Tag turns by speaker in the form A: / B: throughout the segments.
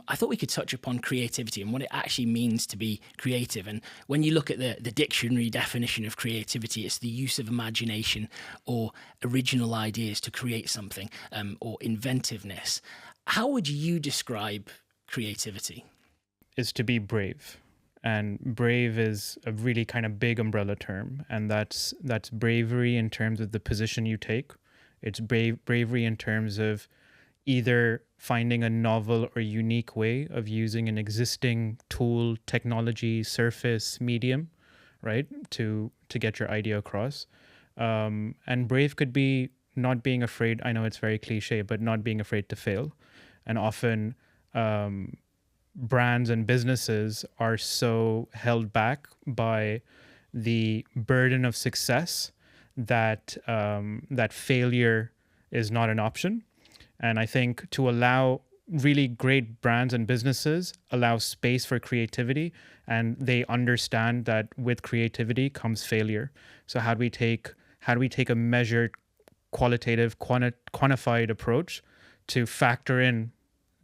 A: I thought we could touch upon creativity and what it actually means to be creative. And when you look at the dictionary definition of creativity, it's the use of imagination or original ideas to create something, or inventiveness. How would you describe creativity?
B: Is to be brave. And brave is a really kind of big umbrella term. And that's bravery in terms of the position you take. It's bravery in terms of either finding a novel or unique way of using an existing tool, technology, surface, medium, right, to get your idea across. And brave could be not being afraid. I know it's very cliche, but not being afraid to fail. And often brands and businesses are so held back by the burden of success that that failure is not an option. And I think to allow really great brands and businesses allow space for creativity, and they understand that with creativity comes failure. So how do we take a measured, qualitative, quantified approach to factor in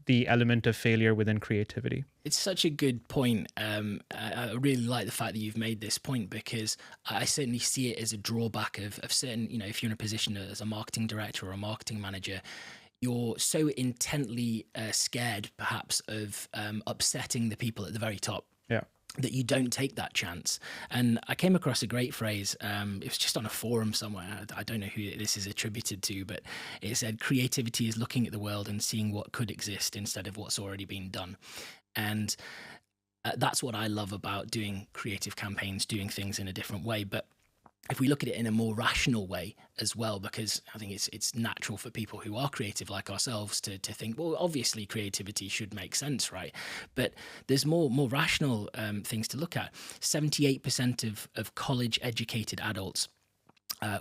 B: the element of failure within creativity?
A: It's such a good point. I really like the fact that you've made this point, because I certainly see it as a drawback of certain, if you're in a position as a marketing director or a marketing manager, you're so intently scared perhaps of upsetting the people at the very top.
B: Yeah.
A: That you don't take that chance. And I came across a great phrase. It was just on a forum somewhere. I don't know who this is attributed to, but it said, creativity is looking at the world and seeing what could exist instead of what's already been done. And that's what I love about doing creative campaigns, doing things in a different way. But if we look at it in a more rational way as well, because I think it's natural for people who are creative like ourselves to think, well, obviously creativity should make sense, right? But there's more rational things to look at. 78% of college-educated adults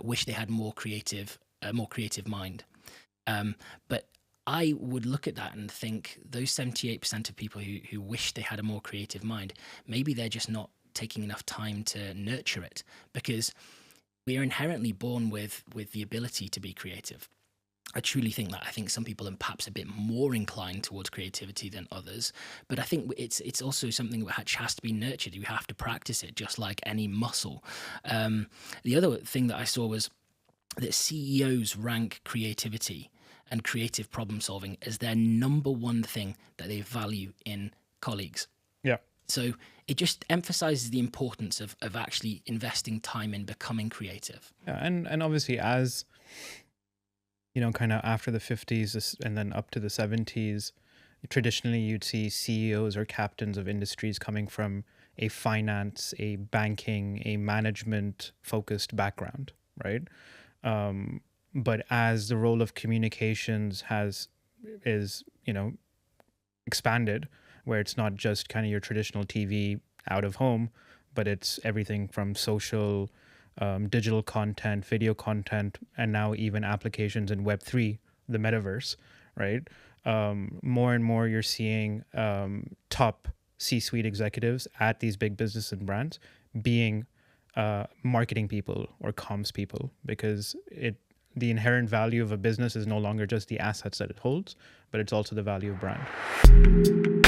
A: wish they had more creative mind. But I would look at that and think those 78% of people who wish they had a more creative mind, maybe they're just not taking enough time to nurture it, because we are inherently born with the ability to be creative. I truly think that. I think some people are perhaps a bit more inclined towards creativity than others, but I think it's also something which has to be nurtured. You have to practice it, just like any muscle. The other thing that I saw was that CEOs rank creativity and creative problem solving as their number one thing that they value in colleagues.
B: Yeah.
A: So it just emphasizes the importance of actually investing time in becoming creative.
B: Yeah, and obviously, as kind of after the 50s and then up to the 70s, traditionally you'd see CEOs or captains of industries coming from a finance, a banking, a management focused background, right? But as the role of communications is expanded, where it's not just kind of your traditional TV out of home, but it's everything from social, digital content, video content, and now even applications in Web3, the metaverse, right? More and more you're seeing top C-suite executives at these big business and brands being marketing people or comms people, because the inherent value of a business is no longer just the assets that it holds, but it's also the value of brand.